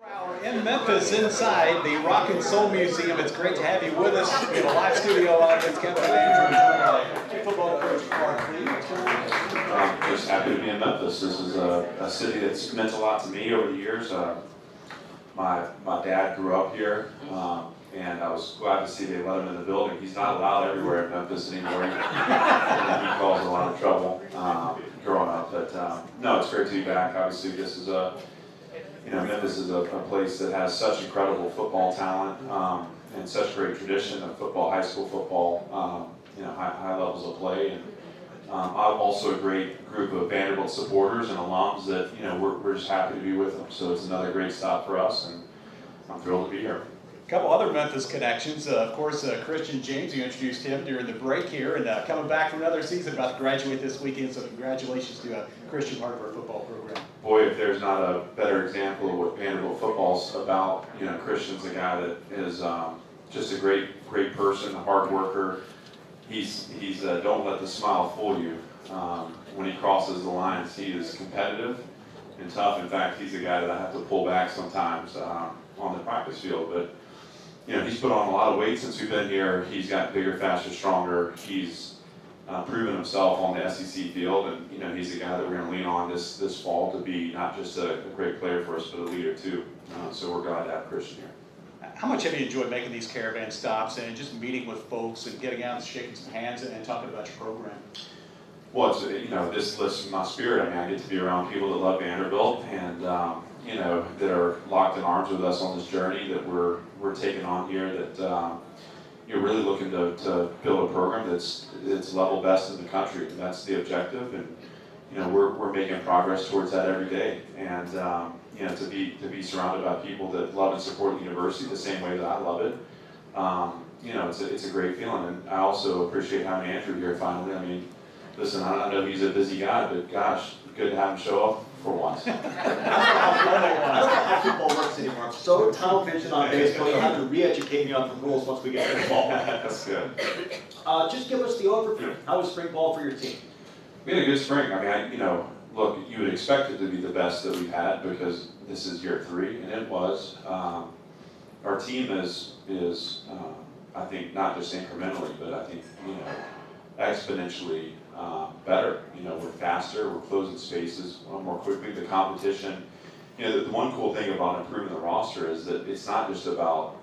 We're in Memphis inside the Rock and Soul Museum. It's great to have you with us. We have a live studio audience. Kevin Andrews, football coach Clark Lea. I'm just happy to be in Memphis. This is a city that's meant a lot to me over the years. My dad grew up here, and I was glad to see they let him in the building. He's not allowed everywhere in Memphis anymore. He caused a lot of trouble growing up. But no, it's great to be back. Obviously, this is Memphis is a place that has such incredible football talent and such great tradition of football, high school football, high levels of play. And I'm also a great group of Vanderbilt supporters and alums that, we're just happy to be with them. So it's another great stop for us, and I'm thrilled to be here. A couple other Memphis connections. Of course, Christian James, you introduced him during the break here, and coming back for another season, about to graduate this weekend. So congratulations to Christian, part of our football program. Boy, if there's not a better example of what Vanderbilt football's about, Christian's a guy that is just a great person, a hard worker. He's don't let the smile fool you. When he crosses the lines, he is competitive and tough. In fact, he's a guy that I have to pull back sometimes on the practice field. But he's put on a lot of weight since we've been here. He's gotten bigger, faster, stronger. He's proven himself on the SEC field, and he's a guy that we're going to lean on this fall to be not just a great player for us, but a leader too. So we're glad to have Christian here. How much have you enjoyed making these caravan stops and just meeting with folks and getting out and shaking some hands and talking about your program? Well, this lifts my spirit. I get to be around people that love Vanderbilt and that are locked in arms with us on this journey that we're taking on here. That you're really looking to build a program that's level best in the country. And that's the objective, and we're making progress towards that every day. And to be surrounded by people that love and support the university the same way that I love it, it's a great feeling. And I also appreciate having Andrew here finally. Listen, I know he's a busy guy, but gosh, good to have him show up for once. I don't know how football works anymore. I'm so tunnel vision on baseball, you'll have to re-educate me on the rules once we get to football. That's good. Just give us the overview. How was spring ball for your team? We had a good spring. Look, you would expect it to be the best that we've had because this is year 3, and it was. Our team is I think, not just incrementally, but I think, exponentially better. We're faster, we're closing spaces more quickly. The competition, the one cool thing about improving the roster is that it's not just about,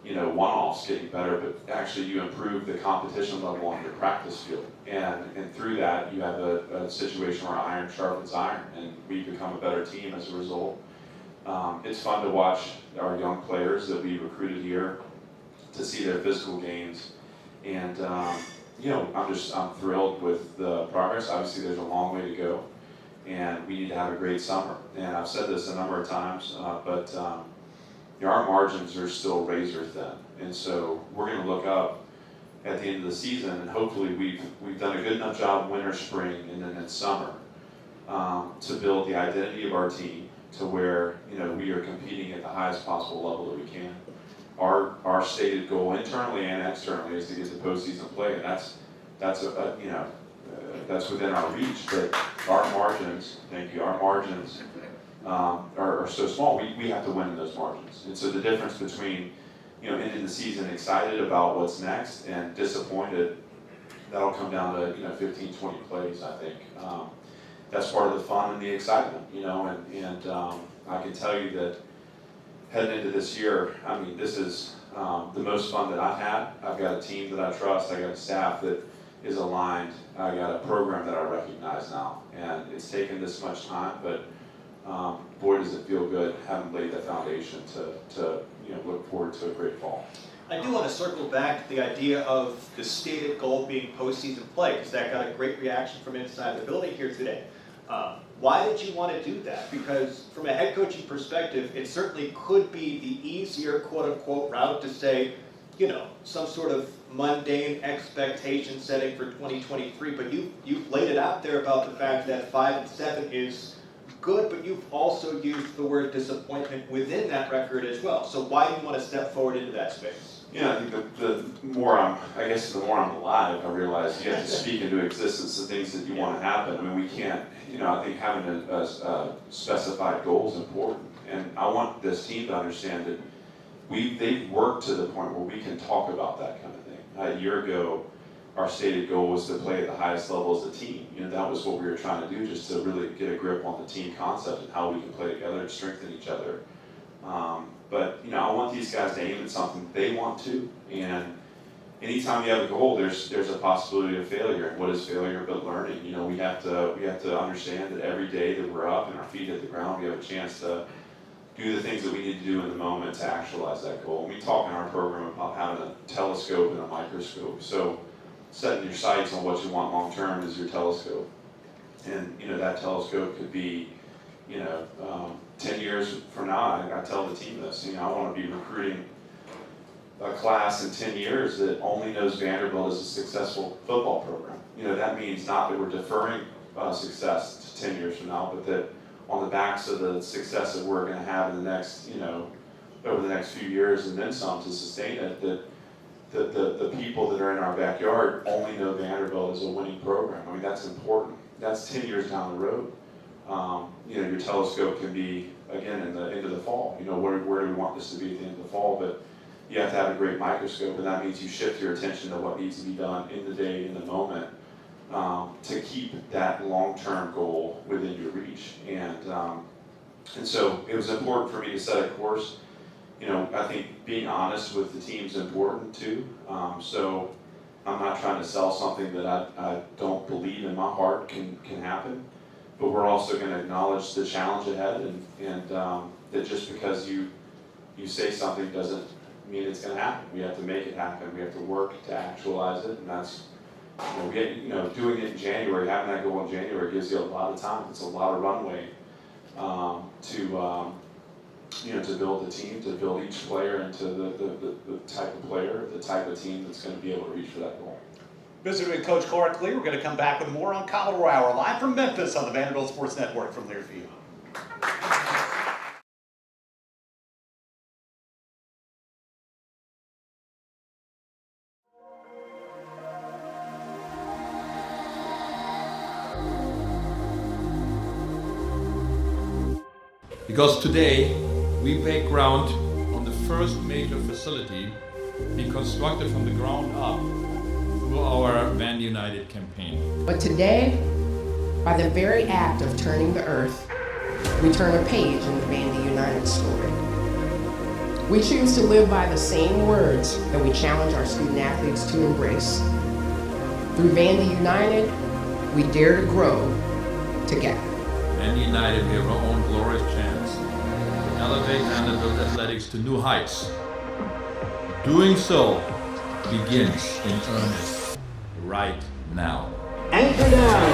one-offs getting better, but actually you improve the competition level on your practice field. And through that, you have a situation where iron sharpens iron, and we become a better team as a result. It's fun to watch our young players that we recruited here, to see their physical gains. And, I'm thrilled with the progress. Obviously, there's a long way to go, and we need to have a great summer. And I've said this a number of times, but our margins are still razor thin. And so we're going to look up at the end of the season, and hopefully we've done a good enough job winter, spring, and then in summer to build the identity of our team to where we are competing at the highest possible level that we can. Our stated goal internally and externally is to get to postseason play, and that's within our reach. But our margins, are so small. We have to win in those margins, and so the difference between ending the season excited about what's next and disappointed, that'll come down to 15, 20 plays. I think that's part of the fun and the excitement. And I can tell you that. Heading into this year, this is the most fun that I've had. I've got a team that I trust. I got a staff that is aligned. I got a program that I recognize now. And it's taken this much time, but boy, does it feel good having laid that foundation to look forward to a great fall. I do want to circle back to the idea of the stated goal being postseason play, because that got a great reaction from inside the building here today. Why did you want to do that? Because from a head coaching perspective, it certainly could be the easier quote-unquote route to say, some sort of mundane expectation setting for 2023, but you've laid it out there about the fact that 5-7 is good, but you've also used the word disappointment within that record as well. So why do you want to step forward into that space? I think the more I'm alive, I realize you have to speak into existence the things that you want to happen. We can't, I think having a specified goal is important. And I want this team to understand that they've worked to the point where we can talk about that kind of thing. A year ago, our stated goal was to play at the highest level as a team. That was what we were trying to do, just to really get a grip on the team concept and how we can play together and strengthen each other. But I want these guys to aim at something they want to, and anytime you have a goal, there's a possibility of failure. And what is failure but learning? We have to understand that every day that we're up and our feet hit the ground, we have a chance to do the things that we need to do in the moment to actualize that goal. And we talk in our program about having a telescope and a microscope. So setting your sights on what you want long term is your telescope, and that telescope could be 10 years from now. I tell the team this. I want to be recruiting a class in 10 years that only knows Vanderbilt as a successful football program. That means not that we're deferring success to 10 years from now, but that on the backs of the success that we're going to have in the next, over the next few years and then some to sustain it, that the people that are in our backyard only know Vanderbilt as a winning program. I mean, that's important. That's 10 years down the road. Your telescope can be, again, in the end of the fall. Where do we want this to be at the end of the fall? But you have to have a great microscope, and that means you shift your attention to what needs to be done in the day, in the moment, to keep that long-term goal within your reach. And so it was important for me to set a course. I think being honest with the team's important too. So I'm not trying to sell something that I don't believe in my heart can happen. But we're also going to acknowledge the challenge ahead, and that just because you say something doesn't mean it's going to happen. We have to make it happen. We have to work to actualize it, and that's doing it in January, having that goal in January gives you a lot of time. It's a lot of runway to build the team, to build each player into the type of player, the type of team that's going to be able to reach for that goal. Visiting with Coach Clark Lea, we're going to come back with more on Commodore Hour, live from Memphis on the Vanderbilt Sports Network from Learfield. Because today we break ground on the first major facility being constructed from the ground up through our Van United campaign. But today, by the very act of turning the earth, we turn a page in the Vandy United story. We choose to live by the same words that we challenge our student athletes to embrace. Through Vandy United, we dare to grow together. Vandy United, we have our own glorious chance to elevate Vanderbilt athletics to new heights. Doing so begins in earnest right now. Anchor down.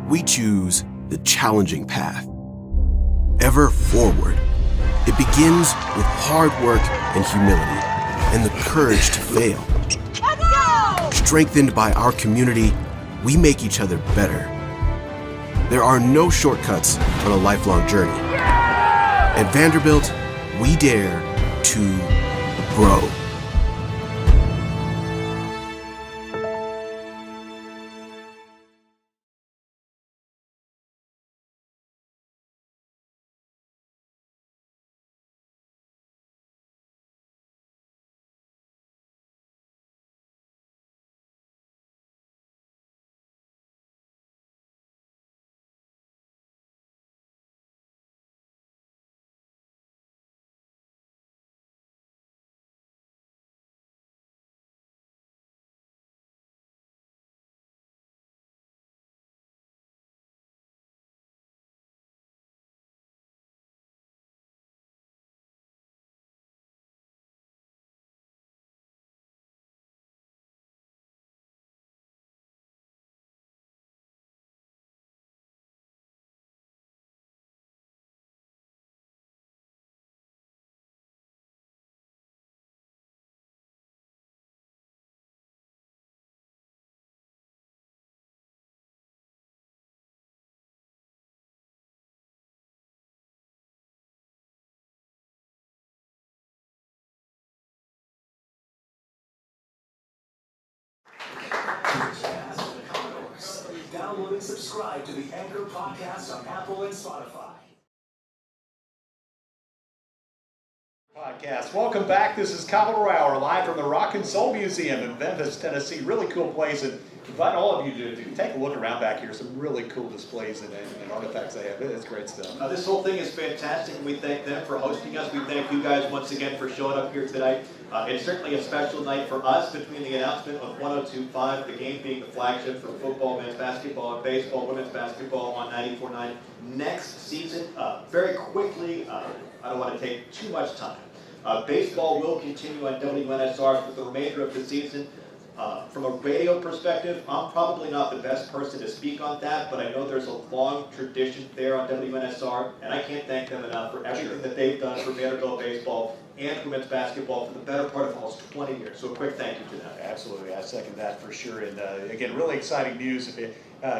We choose the challenging path. Ever forward. It begins with hard work and humility and the courage to fail. Let's go! Strengthened by our community, we make each other better. There are no shortcuts on a lifelong journey. At Vanderbilt, we dare to grow. download and subscribe to the Anchor podcast on Apple and Spotify. Podcast. Welcome back. This is Commodore Hour, live from the Rock and Soul Museum in Memphis, Tennessee. Really cool place, and invite all of you to take a look around back here. Some really cool displays and artifacts they have. It's great stuff. This whole thing is fantastic, and we thank them for hosting us. We thank you guys once again for showing up here tonight. It's certainly a special night for us between the announcement of 102.5, the game being the flagship for football, men's basketball, and baseball, women's basketball on 94.9 next season. Very quickly, I don't want to take too much time. Baseball will continue on WNSR for the remainder of the season. From a radio perspective, I'm probably not the best person to speak on that, but I know there's a long tradition there on WNSR, and I can't thank them enough for everything that they've done for Vanderbilt baseball and women's basketball for the better part of almost 20 years. So a quick thank you to them. Absolutely, I second that for sure. And again, really exciting news. If you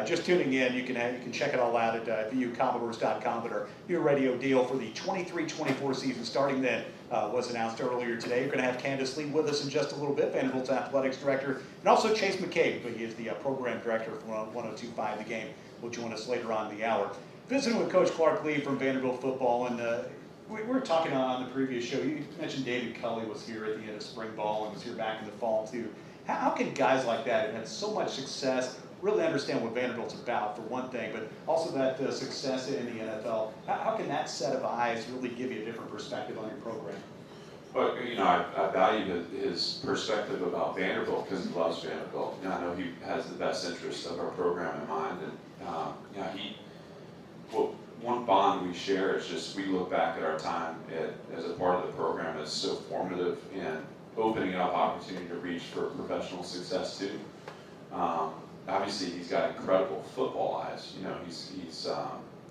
just tuning in, you can check it all out at vucommodores.com. But our new radio deal for the 23-24 season, starting then, was announced earlier today. You're going to have Candace Lee with us in just a little bit, Vanderbilt's athletics director, and also Chase McCabe, but he is the program director for 102.5 The Game. Will join us later on in the hour. Visiting with Coach Clark Lea from Vanderbilt football, and we were talking on the previous show. You mentioned David Culley was here at the end of spring ball and was here back in the fall too. How can guys like that have had so much success really understand what Vanderbilt's about, for one thing, but also that success in the NFL? How can that set of eyes really give you a different perspective on your program? Well, I value his perspective about Vanderbilt because he loves Vanderbilt. I know he has the best interest of our program in mind, and one bond we share is just we look back at our time as a part of the program as so formative and opening up opportunity to reach for professional success too. Obviously, he's got incredible football eyes.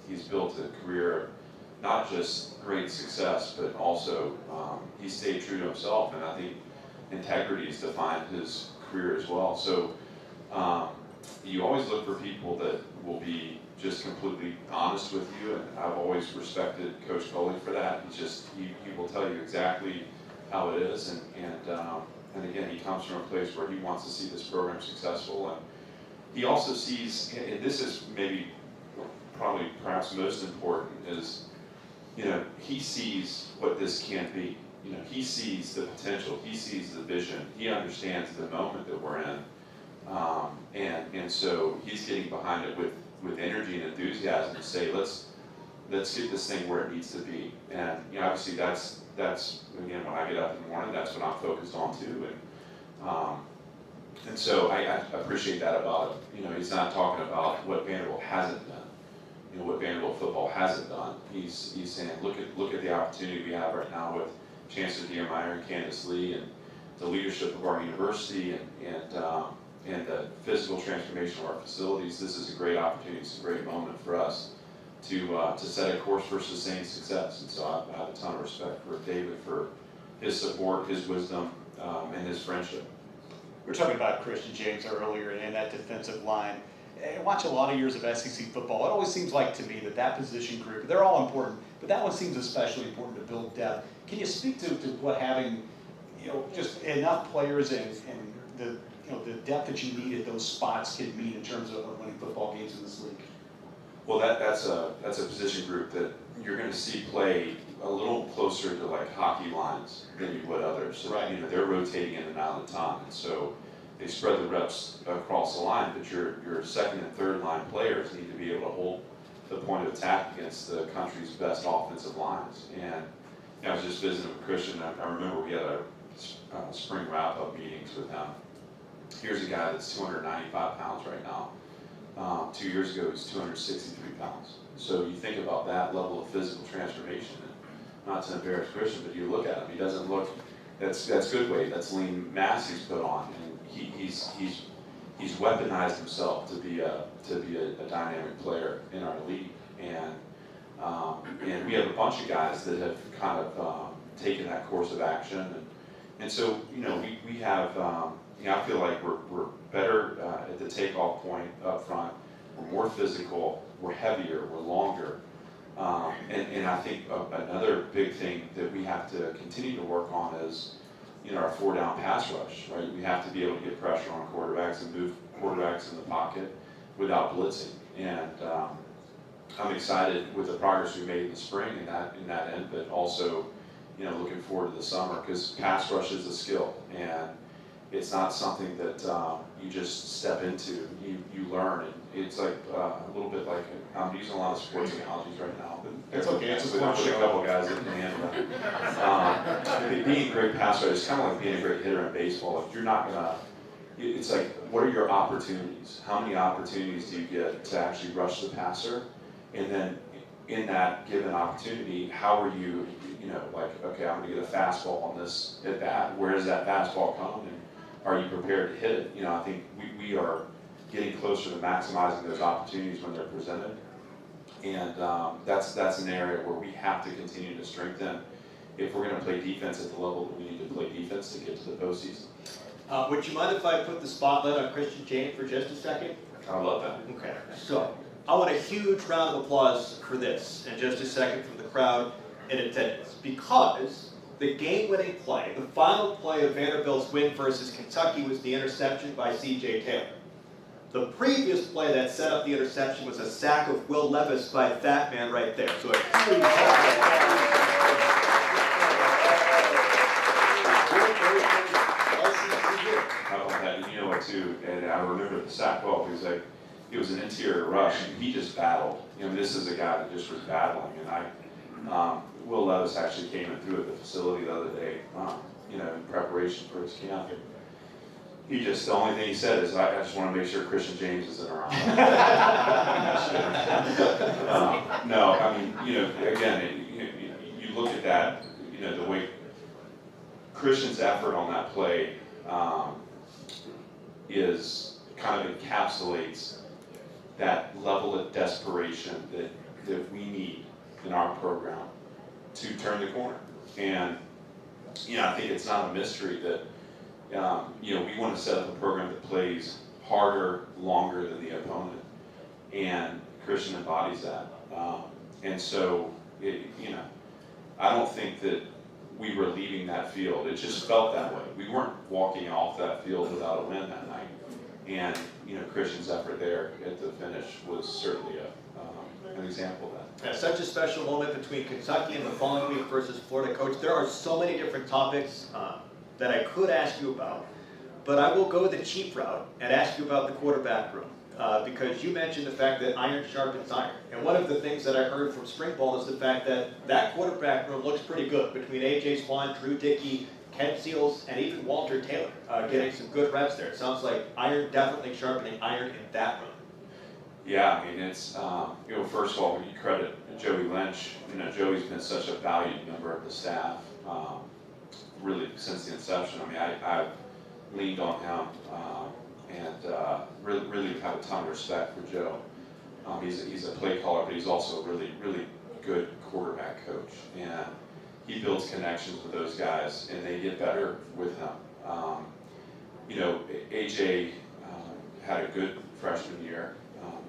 He's built a career of not just great success, but also he stayed true to himself, and I think integrity has defined his career as well. So you always look for people that will be just completely honest with you, and I've always respected Coach Culley for that. He will tell you exactly how it is, and again, he comes from a place where he wants to see this program successful, and he also sees, and this is maybe probably perhaps most important, is he sees what this can be. He sees the potential, he sees the vision, he understands the moment that we're in, and so he's getting behind it with energy and enthusiasm to say, let's get this thing where it needs to be. And obviously that's again, when I get up in the morning, that's what I'm focused on too. And so I appreciate that about him. He's not talking about what Vanderbilt hasn't done, what Vanderbilt football hasn't done. He's saying, look at the opportunity we have right now with Chancellor Diermeyer and Candace Lee and the leadership of our university and the physical transformation of our facilities. This is a great opportunity. It's a great moment for us to set a course for sustained success. And so I have a ton of respect for David, for his support, his wisdom, and his friendship. We were talking about Christian James earlier and that defensive line. I watch a lot of years of SEC football. It always seems like to me that position group, they're all important, but that one seems especially important to build depth. Can you speak to what having, just enough players and the depth that you need at those spots can mean in terms of winning football games in this league? Well, that's a position group that you're going to see play a little closer to like hockey lines than you would others. So, right. They're rotating in and out of the time, and so they spread the reps across the line. But your second and third line players need to be able to hold the point of attack against the country's best offensive lines. And I was just visiting with Christian. I remember we had a spring wrap-up meetings with him. Here's a guy that's 295 pounds right now. 2 years ago, he was 263 pounds. So you think about that level of physical transformation, and not to embarrass Christian, but you look at him, he doesn't look, that's good weight, that's lean mass he's put on, and he's weaponized himself to be a dynamic player in our league, and we have a bunch of guys that have kind of taken that course of action, and so we have. I feel like we're better at the takeoff point up front. We're more physical. We're heavier. We're longer. And I think another big thing that we have to continue to work on is, our 4-down pass rush. Right? We have to be able to get pressure on quarterbacks and move quarterbacks in the pocket. without blitzing. And I'm excited with the progress we made in the spring in that end, but also, looking forward to the summer, because pass rush is a skill, and it's not something that you just step into. You learn, and it's like a little bit like, I'm using a lot of sports analogies right now, but It's okay, it's a with sports a show. couple guys that can handle it. Being a great pass rusher is kind of like being a great hitter in baseball. If you're not gonna, it's like, what are your opportunities? How many opportunities do you get to actually rush the passer? And then in that given opportunity, how are you, like, okay, I'm gonna get a fastball on this at bat. Where does that fastball come? And are you prepared to hit it? I think we are getting closer to maximizing those opportunities when they're presented. And that's an area where we have to continue to strengthen if we're gonna play defense at the level that we need to play defense to get to the postseason. Would you mind if I put the spotlight on Christian James for just a second? I love that. Okay, so I want a huge round of applause for this in just a second from the crowd in attendance, because the game-winning play, the final play of Vanderbilt's win versus Kentucky, was the interception by C.J. Taylor. The previous play that set up the interception was a sack of Will Levis by that man right there. So a huge How about that? And you know what, too? And I remember the sack well, because it was an interior rush, and he just battled. This is a guy that just was battling, and Will Levis actually came and threw at the facility the other day, in preparation for his camp. And the only thing he said is, I just want to make sure Christian James isn't around. No, I mean, again, you look at that, the way Christian's effort on that play is kind of encapsulates that level of desperation that we need in our program to turn the corner. And I think it's not a mystery that we want to set up a program that plays harder, longer than the opponent, and Christian embodies that. And so, I don't think that we were leaving that field. It just felt that way. We weren't walking off that field without a win that night. And Christian's effort there at the finish was certainly an example of that. Such a special moment between Kentucky and the following week versus Florida. Coach, there are so many different topics that I could ask you about, but I will go the cheap route and ask you about the quarterback room, because you mentioned the fact that iron sharpens iron. And one of the things that I heard from spring ball is the fact that quarterback room looks pretty good between A.J. Swan, Drew Dickey, Ken Seals, and even Walter Taylor getting some good reps there. It sounds like iron definitely sharpening iron in that room. Yeah, I mean, it's, first of all, we credit Joey Lynch. Joey's been such a valued member of the staff, really since the inception. I mean, I've leaned on him and really have a ton of respect for Joe. He's a play caller, but he's also a really, really good quarterback coach. And he builds connections with those guys, and they get better with him. AJ had a good freshman year.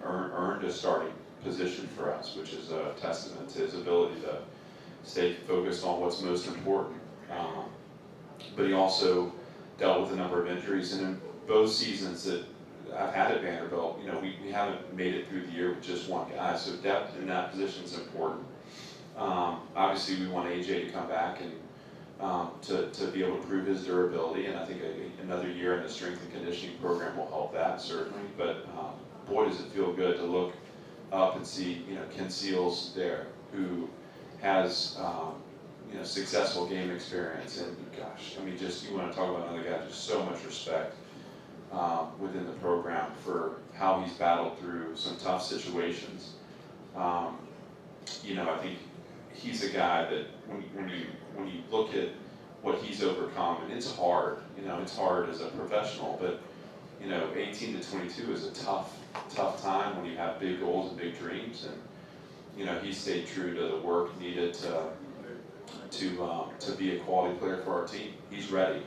Earned a starting position for us, which is a testament to his ability to stay focused on what's most important. But he also dealt with a number of injuries, and in both seasons that I've had at Vanderbilt, we haven't made it through the year with just one guy, so depth in that position is important. Obviously, we want AJ to come back and to be able to prove his durability, and I think another year in the strength and conditioning program will help that, certainly. But boy, does it feel good to look up and see, Ken Seals there, who has, successful game experience. And gosh, I mean, you want to talk about another guy, just so much respect within the program for how he's battled through some tough situations. I think he's a guy that when you look at what he's overcome, and it's hard, it's hard as a professional, but 18 to 22 is a tough time when you have big goals and big dreams, and he stayed true to the work needed to be a quality player for our team. He's ready.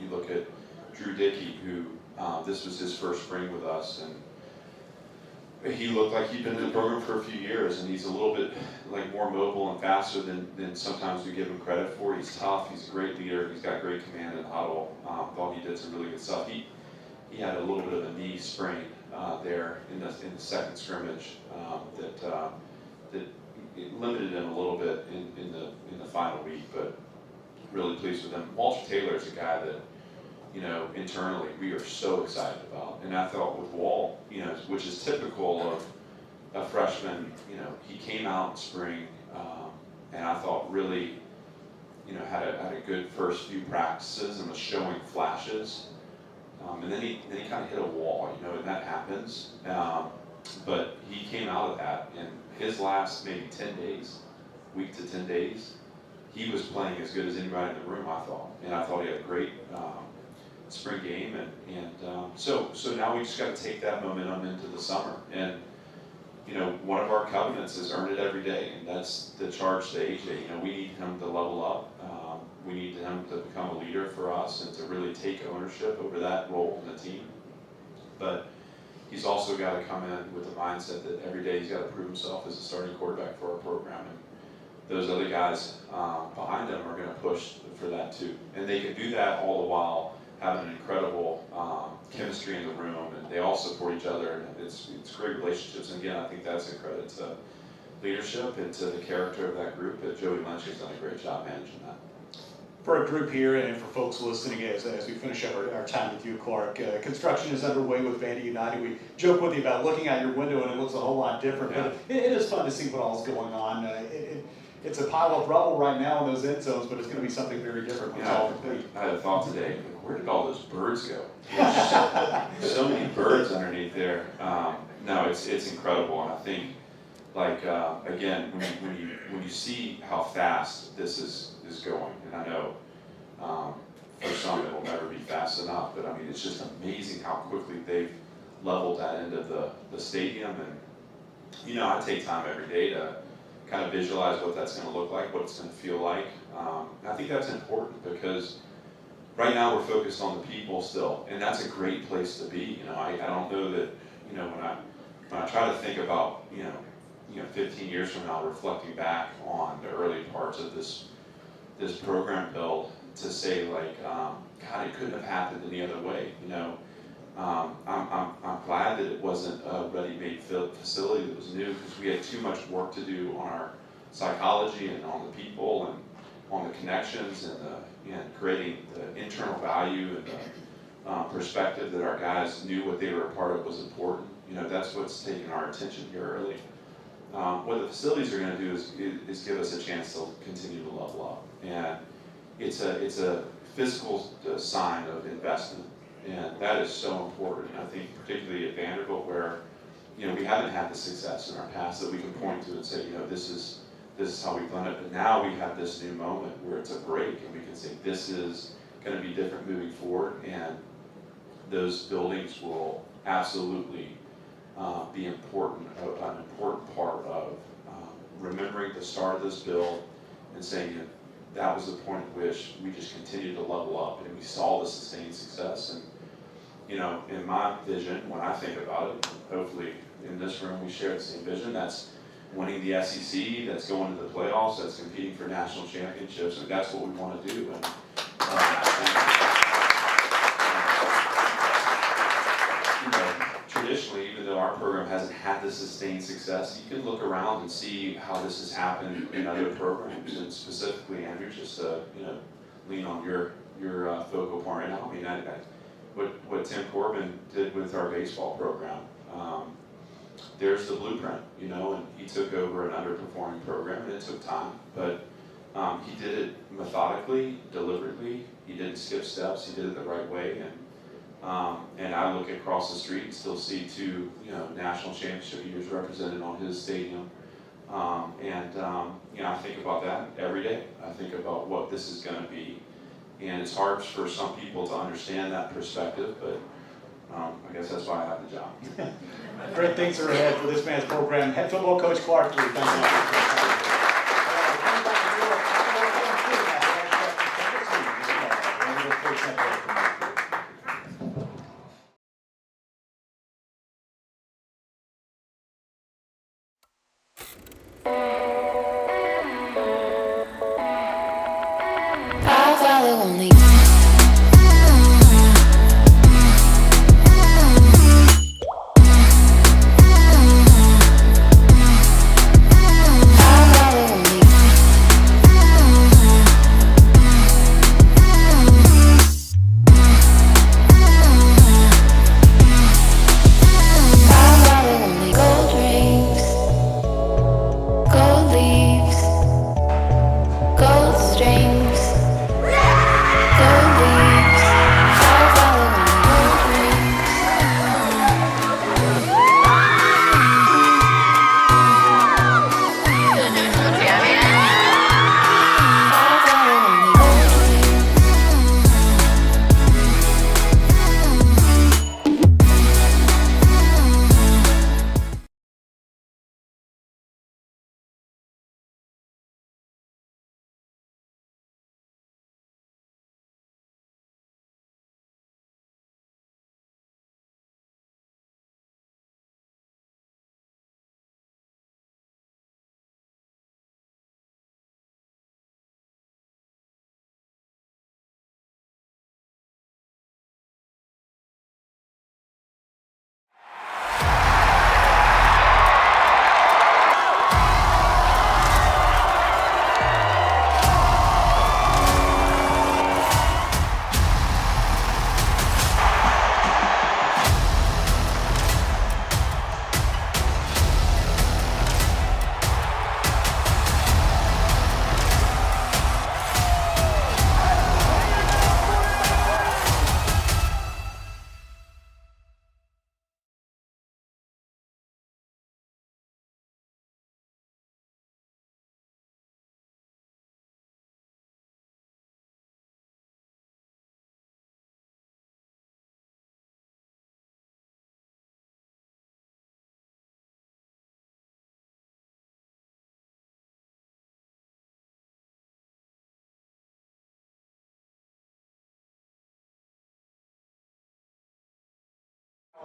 You look at Drew Dickey, who this was his first spring with us, and he looked like he'd been in the program for a few years, and he's a little bit more mobile and faster than sometimes we give him credit for. He's tough. He's a great leader. He's got great command in the huddle. Thought he did some really good stuff. He had a little bit of a knee sprain there in the second scrimmage that it limited him a little bit in the final week, but really pleased with him. Walter Taylor is a guy that, you know, internally we are so excited about, and I thought with Walt, you know, which is typical of a freshman, you know, he came out in spring, and I thought really, you know, had a good first few practices and was showing flashes, and then he kind of hit a wall, you know, and that happens. But he came out of that, and his last maybe 10 days, week to 10 days, he was playing as good as anybody in the room, I thought, and I thought he had a great spring game, and so now we just got to take that momentum into the summer. And you know, one of our covenants is earn it every day, and that's the charge to AJ. You know, we need him to level up. We need him to become a leader for us and to really take ownership over that role in the team. But he's also got to come in with the mindset that every day he's got to prove himself as a starting quarterback for our program. And those other guys behind him are going to push for that too. And they can do that all the while having an incredible chemistry in the room, and they all support each other, and it's great relationships. And again, I think that's a credit to leadership and to the character of that group. But Joey Lynch has done a great job managing that. For a group here and for folks listening as we finish up our time with you, Clark, construction is underway with Vandy United. We joke with you about looking out your window and it looks a whole lot different, yeah. But it is fun to see what all is going on. It's a pile of rubble right now in those end zones, but it's going to be something very different when it's all complete. I had a thought today, where did all those birds go? There's so many birds underneath there. No, it's incredible, and I think, like, again, when you see how fast this is going, and I know for some it will never be fast enough, but I mean, it's just amazing how quickly they've leveled that end of the stadium. And, you know, I take time every day to kind of visualize what that's going to look like, what it's going to feel like. And I think that's important because right now we're focused on the people still, and that's a great place to be. You know, I don't know that, you know, when I try to think about, you know, 15 years from now, reflecting back on the early parts of this program build, to say like, God, it couldn't have happened any other way. You know, I'm glad that it wasn't a ready-made facility that was new, because we had too much work to do on our psychology and on the people and on the connections and creating the internal value and the perspective that our guys knew what they were a part of was important. You know, that's what's taken our attention here early. What the facilities are going to do is give us a chance to continue to level up, and it's a physical sign of investment, and that is so important. I think particularly at Vanderbilt, where, you know, we haven't had the success in our past that we can point to and say, you know, this is how we've done it. But now we have this new moment where it's a break, and we can say this is going to be different moving forward, and those buildings will absolutely be an important part of remembering the start of this build and saying, you know, that was the point at which we just continued to level up, and we saw the sustained success. And, you know, in my vision, when I think about it, hopefully in this room we share the same vision. That's winning the SEC, that's going to the playoffs, that's competing for national championships, and that's what we want to do. And, you know, traditionally, even though our program hasn't had the sustained success, you can look around and see how this has happened in other programs, and specifically, Andrew, just you know, lean on your focal point right now. I mean, what Tim Corbin did with our baseball program, there's the blueprint, you know, and he took over an underperforming program, and it took time, but he did it methodically, deliberately. He didn't skip steps. He did it the right way, and I look across the street and still see two, you know, national championship years represented on his stadium, and you know, I think about that every day. I think about what this is going to be, and it's hard for some people to understand that perspective, but I guess that's why I have the job. Great things are ahead for this man's program. Head football coach Clark Lea. Thank you.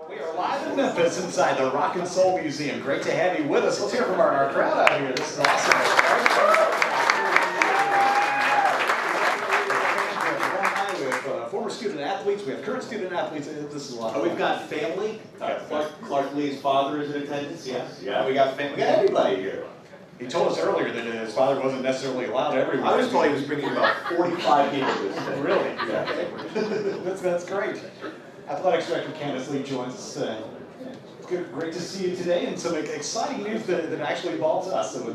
We are live in Memphis inside the Rock and Soul Museum. Great to have you with us. Let's hear from our crowd out here. This is awesome. We have former student athletes. We have current student athletes. This is a lot of fun. We've got family. Clark Lea's father is in attendance. Yes. Yeah. We got family. We got everybody here. He told us earlier that his father wasn't necessarily allowed everywhere. I was told he was bringing about 45 people this day. Really? Yeah. That's great. Athletics Director Candace Lee joins us. It's good, great to see you today, and some exciting news that actually involves us. So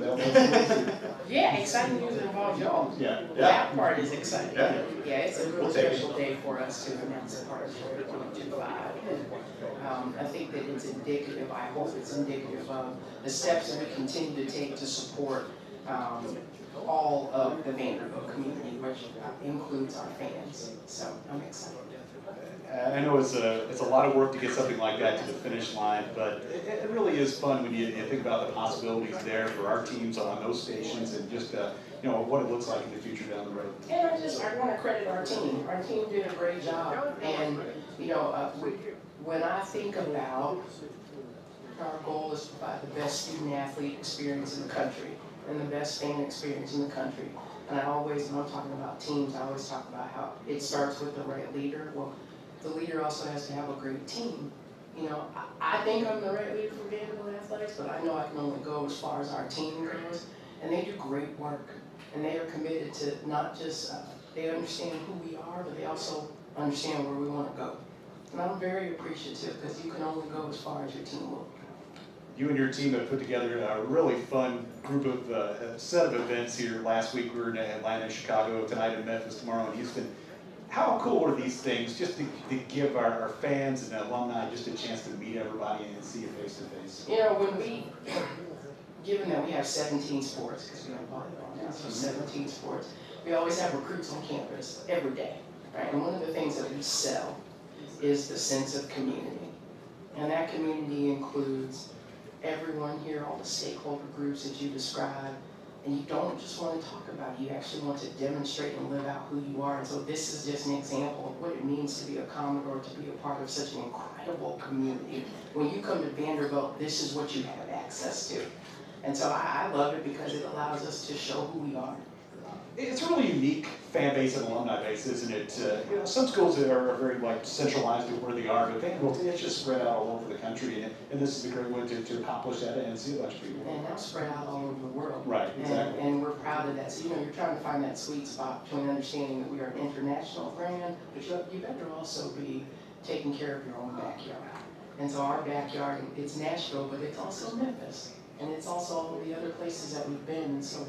Yeah, exciting news that involves y'all. Yeah. That part is exciting. Yeah. Yeah, it's a We'll really take it. special day for us to announce a partnership with July. I think that it's indicative, I hope it's indicative of the steps that we continue to take to support all of the Vanderbilt community, which includes our fans. So I'm excited. I know it's a lot of work to get something like that to the finish line, but it really is fun when you think about the possibilities there for our teams on those stations, and just what it looks like in the future down the road. And I want to credit our team. Our team did a great job, and when I think about our goal is to provide the best student athlete experience in the country and the best fan experience in the country. And I always, when I'm talking about teams, I always talk about how it starts with the right leader. Well, the leader also has to have a great team. I think I'm the right leader for Vanderbilt Athletics, but I know I can only go as far as our team goes. And they do great work. And they are committed to not just, they understand who we are, but they also understand where we want to go. And I'm very appreciative, because you can only go as far as your team will. You and your team have put together a really fun group of set of events here last week. We were in Atlanta, Chicago, tonight in Memphis, tomorrow in Houston. How cool are these things, just to give our fans and alumni just a chance to meet everybody and see you face to face? Given that we have 17 sports, because we have volleyball now, so 17 sports, we always have recruits on campus every day, right? And one of the things that we sell is the sense of community. And that community includes everyone here, all the stakeholder groups that you described. And you don't just want to talk about it, you actually want to demonstrate and live out who you are. And so this is just an example of what it means to be a Commodore, to be a part of such an incredible community. When you come to Vanderbilt, this is what you have access to. And so I love it, because it allows us to show who we are. It's a really unique fan base and alumni base, isn't it? Some schools are very centralized to where they are, but Vanderbilt, it's just spread out all over the country, and this is a great way to accomplish that and see a bunch of people. And now spread out all over the world. Right, exactly. And we're proud of that. So you're trying to find that sweet spot between understanding that we are an international brand, but you better also be taking care of your own backyard. And so our backyard, it's Nashville, but it's also Memphis, and it's also all the other places that we've been. And so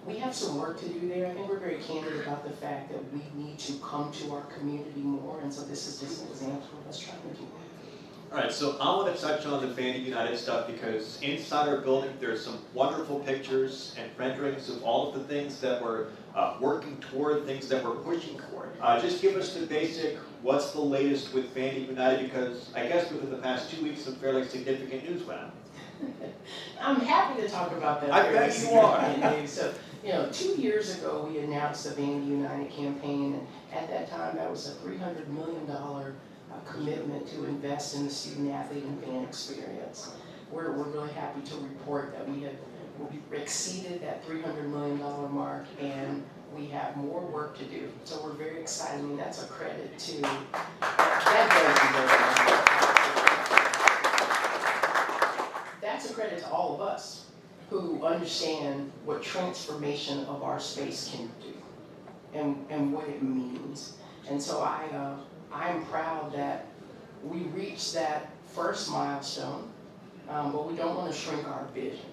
we have some work to do there. I think we're very candid about the fact that we need to come to our community more, and so this is just an example of us trying to do that. All right, so I want to touch on the Vandy United stuff, because inside our building there's some wonderful pictures and renderings of all of the things that we're working toward, things that we're pushing toward. Just give us the basic, what's the latest with Vandy United, because I guess within the past 2 weeks some fairly significant news went out. I'm happy to talk about that. I bet you are. So, 2 years ago we announced the Vandy United campaign, and at that time that was a $300 million commitment to invest in the student athlete and fan experience. We're really happy to report that we exceeded that $300 million mark, and we have more work to do. So we're very excited, and that's a credit to that's a credit to all of us who understand what transformation of our space can do and what it means. And so I'm proud that we reached that first milestone, but we don't want to shrink our vision,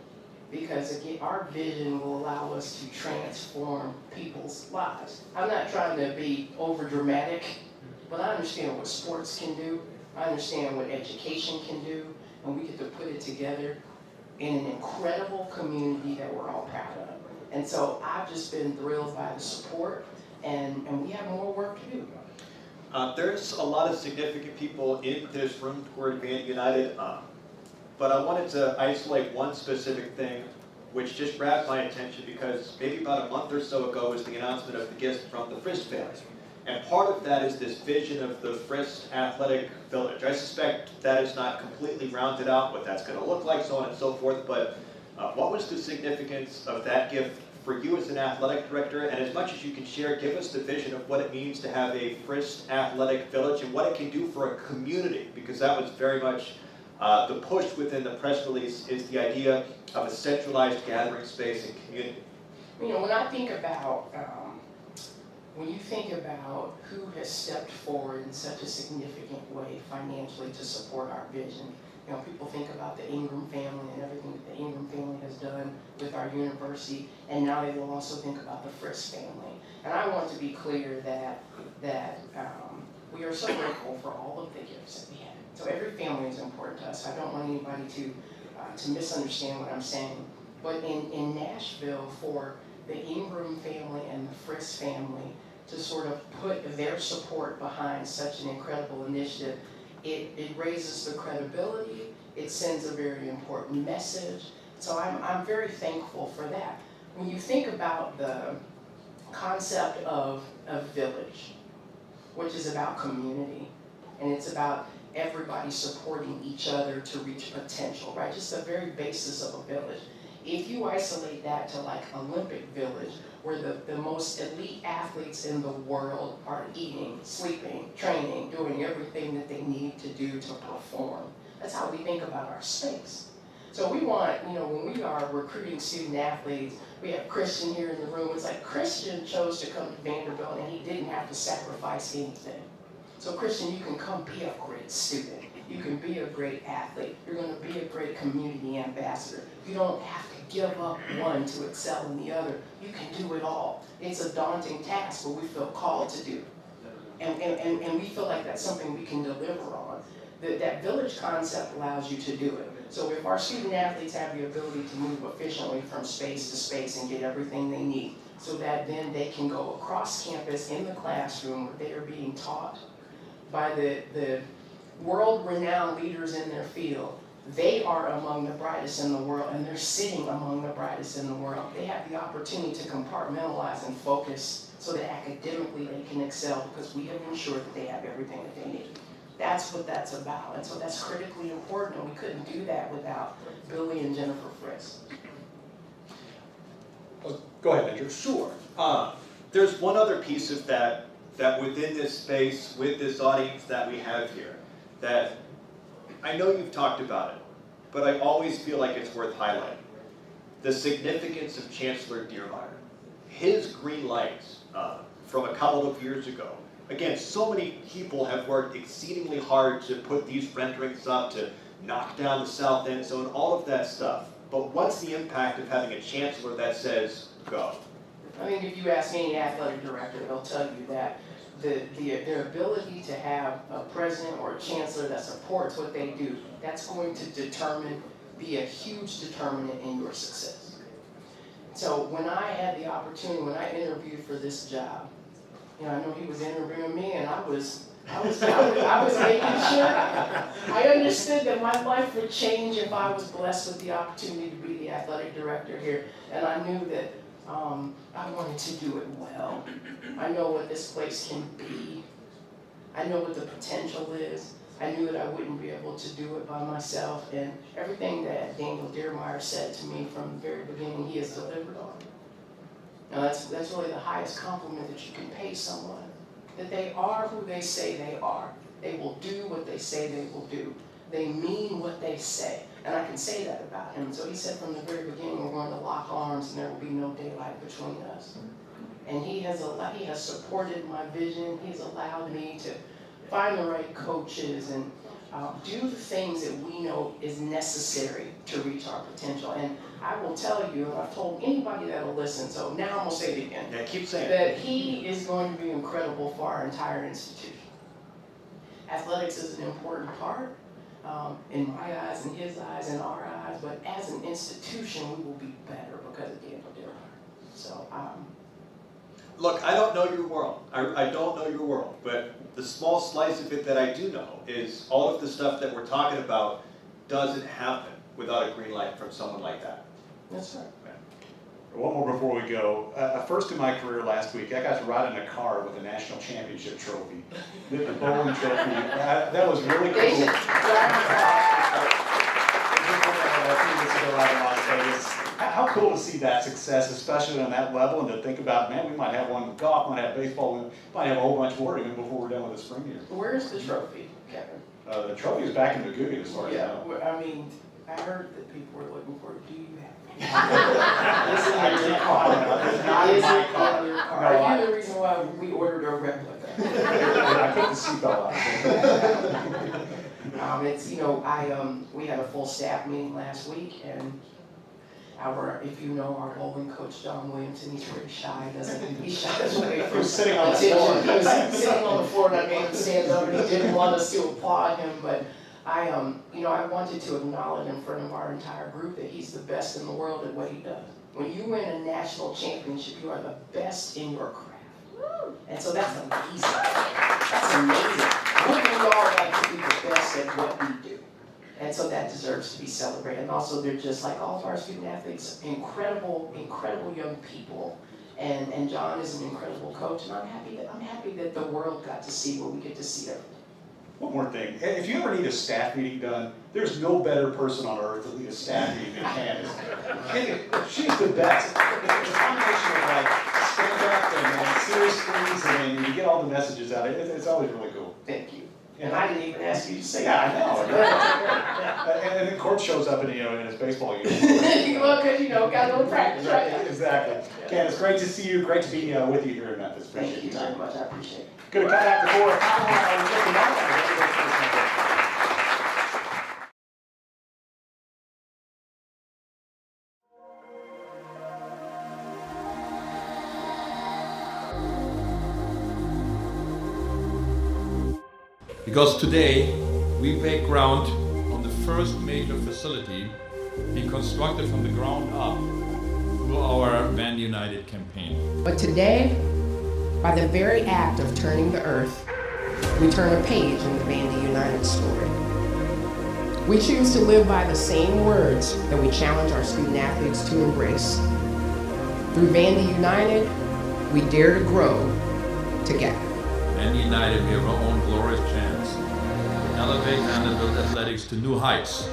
because again, our vision will allow us to transform people's lives. I'm not trying to be over dramatic, but I understand what sports can do. I understand what education can do, and we get to put it together in an incredible community that we're all proud of. And so I've just been thrilled by the support, and we have more work to do. There's a lot of significant people in this room toward Vandy United, but I wanted to isolate one specific thing which just grabbed my attention, because maybe about a month or so ago was the announcement of the gift from the Frist family. And part of that is this vision of the Frist Athletic Village. I suspect that is not completely rounded out, what that's going to look like, so on and so forth, but what was the significance of that gift for you as an athletic director? And as much as you can share, give us the vision of what it means to have a Frist Athletic Village and what it can do for a community, because that was very much the push within the press release, is the idea of a centralized gathering space and community. You know, when I think about, when you think about who has stepped forward in such a significant way financially to support our vision, you know, people think about the Ingram family and everything that the Ingram family has done with our university, and now they will also think about the Frist family. And I want to be clear that we are so grateful for all of the gifts that we have. So every family is important to us. I don't want anybody to misunderstand what I'm saying. But in Nashville, for the Ingram family and the Frist family to sort of put their support behind such an incredible initiative, it raises the credibility, it sends a very important message. So I'm very thankful for that. When you think about the concept of a village, which is about community, and it's about everybody supporting each other to reach potential, right? Just the very basis of a village. If you isolate that to like Olympic Village, where the most elite athletes in the world are eating, sleeping, training, doing everything that they need to do to perform. That's how we think about our space. So we want, you know, when we are recruiting student athletes, we have Christian here in the room. It's like Christian chose to come to Vanderbilt and he didn't have to sacrifice anything. So Christian, you can come be a great student. You can be a great athlete. You're going to be a great community ambassador. You don't have to give up one to excel in the other. You can do it all. It's a daunting task, but we feel called to do. And we feel like that's something we can deliver on. That village concept allows you to do it. So if our student athletes have the ability to move efficiently from space to space and get everything they need, so that then they can go across campus in the classroom where they are being taught by the world-renowned leaders in their field. They are among the brightest in the world, and they're sitting among the brightest in the world. They have the opportunity to compartmentalize and focus so that academically they can excel, because we have ensured that they have everything that they need. That's what that's about, and so that's critically important, and we couldn't do that without Billy and Jennifer Frist. Go ahead, Andrew. Sure. There's one other piece of that within this space, with this audience that we have here, that I know you've talked about it, but I always feel like it's worth highlighting. The significance of Chancellor Dearmeyer. His green lights from a couple of years ago. Again, so many people have worked exceedingly hard to put these renderings up, to knock down the south end zone, all of that stuff. But what's the impact of having a chancellor that says, go? I think if you ask any athletic director, they'll tell you that their ability to have a president or a chancellor that supports what they do, that's going to be a huge determinant in your success. So when I had the opportunity, when I interviewed for this job, you know, I know he was interviewing me, and I was making sure. I understood that my life would change if I was blessed with the opportunity to be the athletic director here, and I knew that I wanted to do it well. I know what this place can be. I know what the potential is. I knew that I wouldn't be able to do it by myself, and everything that Daniel Dearmeyer said to me from the very beginning, he has delivered on. Now that's really the highest compliment that you can pay someone, that they are who they say they are. They will do what they say they will do. They mean what they say. And I can say that about him. So he said from the very beginning, we're going to lock arms and there will be no daylight between us. And he has supported my vision. He's allowed me to find the right coaches and do the things that we know is necessary to reach our potential. And I will tell you, and I've told anybody that will listen, so now I'm going to say it again. Yeah, keep saying that he is going to be incredible for our entire institution. Athletics is an important part. In my eyes, in his eyes, in our eyes, but as an institution, we will be better because of Daniel Dearmeyer. So, look, I don't know your world. I don't know your world, but the small slice of it that I do know is all of the stuff that we're talking about doesn't happen without a green light from someone like that. That's right. One more before we go. First in my career last week, I got to ride in a car with a national championship trophy. The bowling trophy. That was really cool. How cool to see that success, especially on that level, and to think about, man, we might have one with golf, might have baseball, we might have a whole bunch more even before we're done with the spring year. Where's the trophy, Kevin? The trophy is back in the Guggen as far as I Yeah, know. I mean, I heard that people were looking for it. Do you have it? It's not in your car. It's not in my car. Are you the reason why we ordered a replica? I put the seatbelt on. It's, we had a full staff meeting last week, and if you know our bowling coach, John Williamson, he's very shy, he shies away from He was sitting on the floor. He was sitting on the floor, and I made him stand up, and he didn't want us to applaud him, but I wanted to acknowledge in front of our entire group that he's the best in the world at what he does. When you win a national championship, you are the best in your craft. And so that's amazing. That's amazing. Wouldn't we all like to be the best at what we do? And so that deserves to be celebrated. And also, they're just like all of our student athletes, incredible, incredible young people. And John is an incredible coach, and I'm happy that the world got to see what we get to see every day. One more thing. If you ever need a staff meeting done, there's no better person on earth to lead a staff meeting than Candace. She's the best. It's a combination of like stand-up and serious things, and you get all the messages out. It's always really cool. Thank you. And I didn't even ask you to say Yeah, that. I know. And then Court shows up in his baseball uniform. Well, because got a little practice, right? Exactly. Candace, great to see you. Great to be with you here in Memphis. Thank you very much. I appreciate it. Going to cut back the floor. Because today we break ground on the first major facility being constructed from the ground up through our Van United campaign. But today, by the very act of turning the earth, we turn a page in the Vandy United story. We choose to live by the same words that we challenge our student athletes to embrace. Through Vandy United, we dare to grow together. Vandy United, we have our own glorious chance to elevate Vanderbilt athletics to new heights.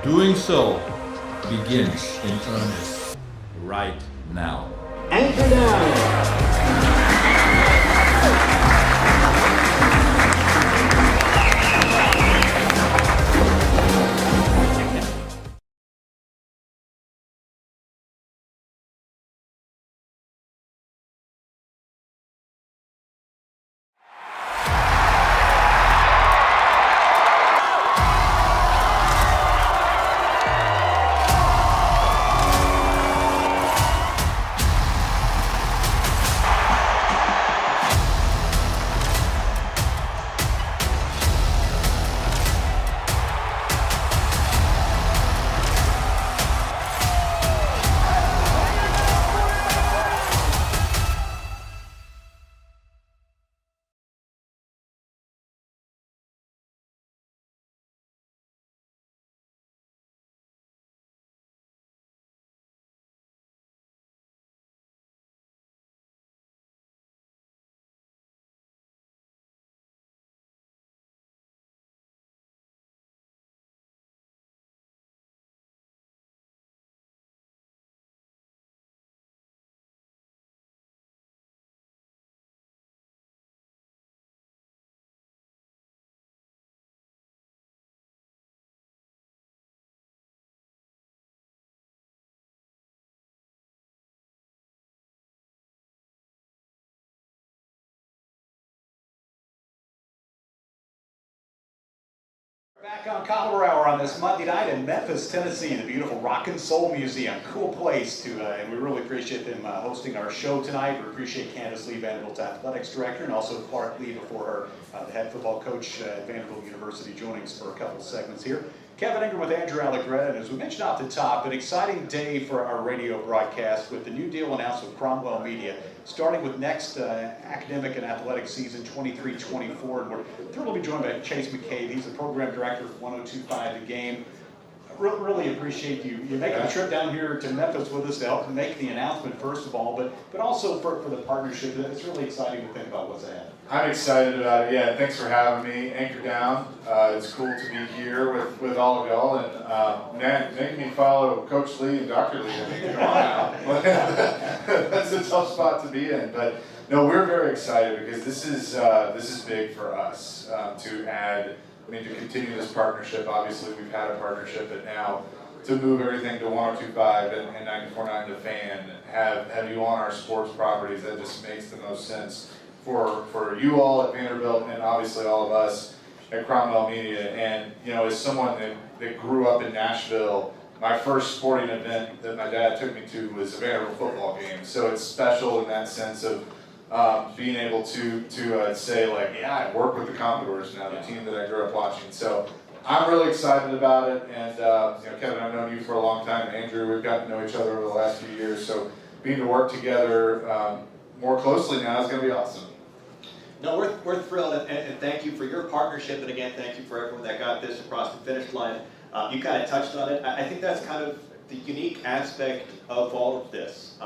Doing so begins in earnest right now. Anchor down. Back on Commodore Hour on this Monday night in Memphis, Tennessee, the beautiful Rock and Soul Museum. Cool place to, and we really appreciate them hosting our show tonight. We appreciate Candace Lee, Vanderbilt's athletics director, and also Clark Lea before her, the head football coach at Vanderbilt University, joining us for a couple segments here. Kevin Ingram with Andrew Allegretta, and as we mentioned off the top, an exciting day for our radio broadcast with the new deal announced with Cromwell Media, starting with next academic and athletic season 23-24. And we're thrilled to be joined by Chase McCabe. He's the program director for 102.5 The Game. Really appreciate you making the trip down here to Memphis with us to help make the announcement, first of all, but also for the partnership. It's really exciting to think about what's ahead. I'm excited about it. Yeah, thanks for having me. Anchor Down. It's cool to be here with all of y'all, and making me follow Coach Lee and Dr. Lee. I mean, come on now. That's a tough spot to be in, but no, we're very excited because this is big for us to add. I mean, to continue this partnership. Obviously, we've had a partnership, but now to move everything to 102.5 and 94.9 The Fan, have you on our sports properties, that just makes the most sense for you all at Vanderbilt and obviously all of us at Cromwell Media. And, you know, as someone that grew up in Nashville, my first sporting event that my dad took me to was a Vanderbilt football game. So it's special in that sense of being able to say, like, yeah, I work with the Commodores now, the team that I grew up watching. So I'm really excited about it. And, you know, Kevin, I've known you for a long time. Andrew, we've gotten to know each other over the last few years. So being to work together more closely now is going to be awesome. No, we're thrilled, and thank you for your partnership, and again, thank you for everyone that got this across the finish line. You kind of touched on it. I think that's kind of the unique aspect of all of this.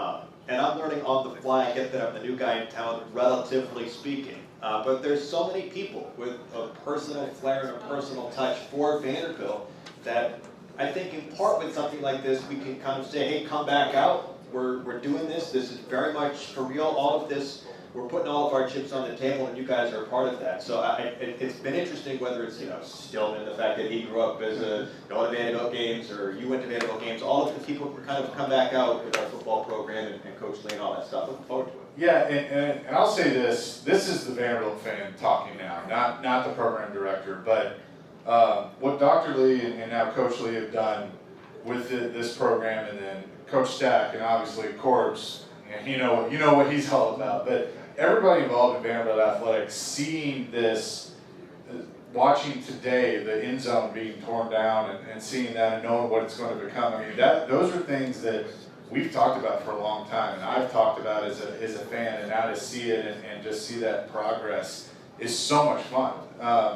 And I'm learning on the fly. I get that I'm the new guy in town, relatively speaking. But there's so many people with a personal flair and a personal touch for Vanderbilt that I think in part with something like this, we can kind of say, hey, come back out. We're doing this. This is very much for real. All of this, we're putting all of our chips on the table, and you guys are a part of that. So it's been interesting, whether it's, you know, still in the fact that he grew up as going to Vanderbilt games, or you went to Vanderbilt games. All of the people who kind of come back out with our football program and Coach Lee and all that stuff. Looking forward to it. Yeah, and I'll say this is the Vanderbilt fan talking now, not the program director, but what Dr. Lee and now Coach Lee have done with this program, and then Coach Stack, and obviously Corbs, and you know what he's all about. But everybody involved in Vanderbilt athletics, seeing this, watching today the end zone being torn down, and seeing that and knowing what it's going to become. I mean, those are things that we've talked about for a long time, and I've talked about as a fan, and now to see it and just see that progress is so much fun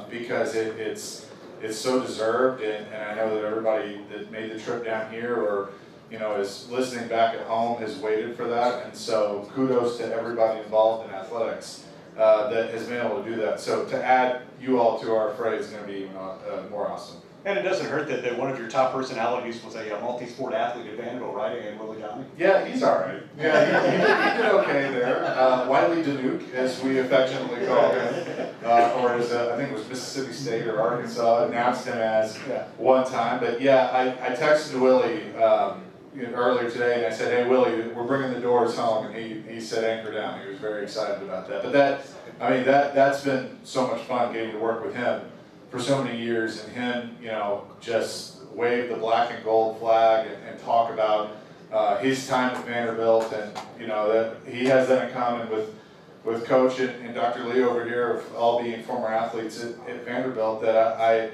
because it's so deserved, and I know that everybody that made the trip down here or, you know, is listening back at home has waited for that, and so kudos to everybody involved in athletics that has been able to do that. So to add you all to our fray is going to be even more awesome. And it doesn't hurt that one of your top personalities was a multi-sport athlete at Vanderbilt, right? And Willie Downey? Yeah, he's all right. Yeah, he did okay there. Wiley Danuke, as we affectionately call him, or as I think it was Mississippi State or Arkansas announced him as one time. But yeah, I texted Willie earlier today, and I said, "Hey Willie, we're bringing the doors home," and he said, "Anchor down." He was very excited about that. But that's been so much fun getting to work with him for so many years, and him, you know, just wave the black and gold flag and talk about his time at Vanderbilt, and you know that he has that in common with Coach and Dr. Lee over here, of all being former athletes at Vanderbilt, that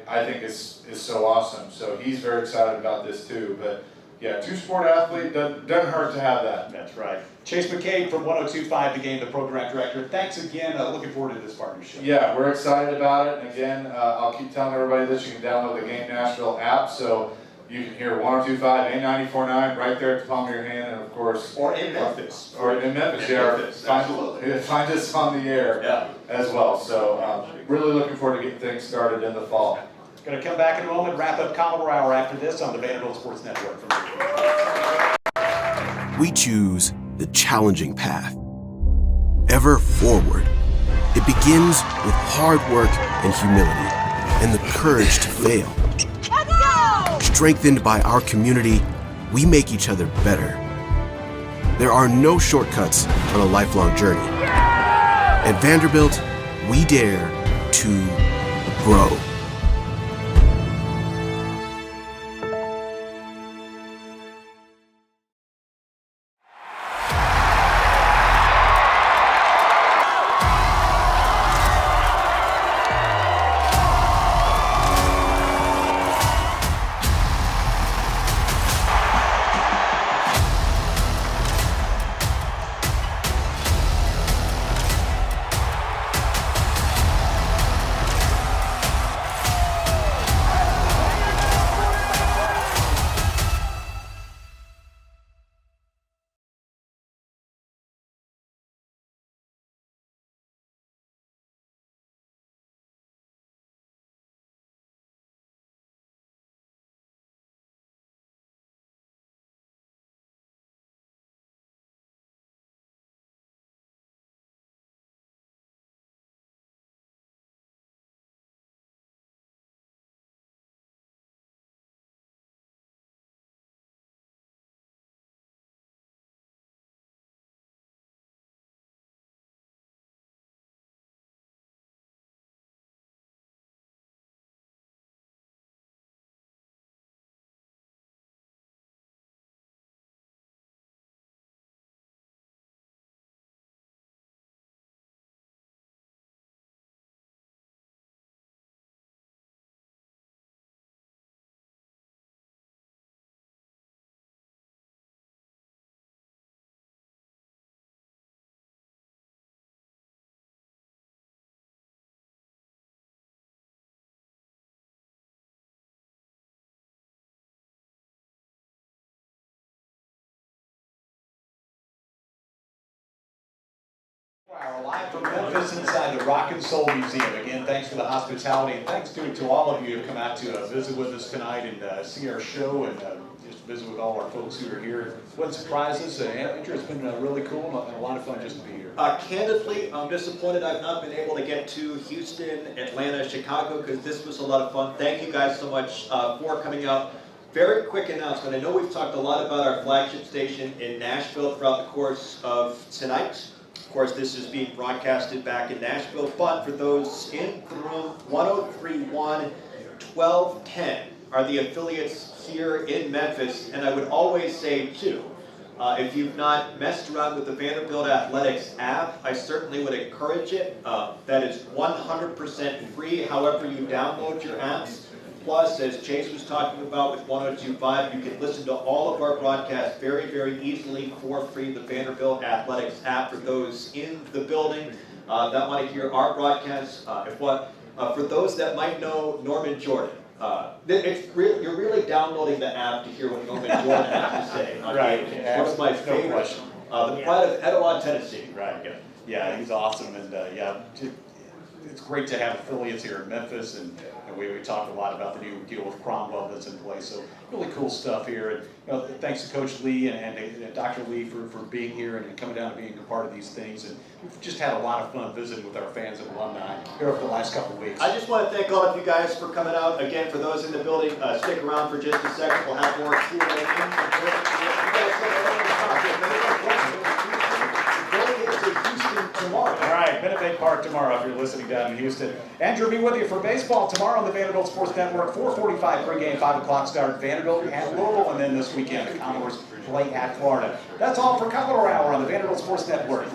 I think is so awesome. So he's very excited about this too. But yeah, two-sport athlete, doesn't hurt to have that. That's right. Chase McCabe from 102.5 The Game, the program director. Thanks again. Looking forward to this partnership. Yeah, we're excited about it. And again, I'll keep telling everybody this. You can download the Game Nashville app, so you can hear 102.5 and 94.9 right there at the palm of your hand, and of course, or in Memphis. Find us on the air as well. So really looking forward to getting things started in the fall. Going to come back in a moment, wrap up Commodore Hour after this on the Vanderbilt Sports Network. We choose the challenging path. Ever forward. It begins with hard work and humility, and the courage to fail. Let's go! Strengthened by our community, we make each other better. There are no shortcuts on a lifelong journey. At Vanderbilt, we dare to grow. Live from Memphis inside the Rock and Soul Museum. Again, thanks for the hospitality, and thanks to all of you who have come out to visit with us tonight and see our show and just visit with all our folks who are here. What surprises? Andrew, it's been really cool and a lot of fun just to be here. Candidly, I'm disappointed I've not been able to get to Houston, Atlanta, Chicago, because this was a lot of fun. Thank you guys so much for coming out. Very quick announcement. I know we've talked a lot about our flagship station in Nashville throughout the course of tonight. Of course, this is being broadcasted back in Nashville, but for those in the room, 103.1, 1210 are the affiliates here in Memphis, and I would always say, too, if you've not messed around with the Vanderbilt Athletics app, I certainly would encourage it. That is 100% free, however you download your apps. Plus, as Chase was talking about with 102.5, you can listen to all of our broadcasts very, very easily for free. The Vanderbilt Athletics app for those in the building that want to hear our broadcasts. For those that might know Norman Jordan, you're really downloading the app to hear what Norman Jordan has to say. Right. One of my favorites. The pride of Etowah, Tennessee. Right. Yeah, he's awesome, and it's great to have affiliates here in Memphis, and we talked a lot about the new deal with Cromwell that's in place, so really cool stuff here. And thanks to Coach Lee and Dr. Lee for being here and coming down and being a part of these things. And we've just had a lot of fun visiting with our fans and alumni here over the last couple of weeks. I just want to thank all of you guys for coming out. Again, for those in the building, stick around for just a second. We'll have more tomorrow. All right, Minute Maid Park tomorrow if you're listening down in Houston. Andrew will be with you for baseball tomorrow on the Vanderbilt Sports Network. 4:45 pregame, 5 o'clock start. Vanderbilt at Louisville, and then this weekend the Commodores play at Florida. That's all for Commodore Hour on the Vanderbilt Sports Network.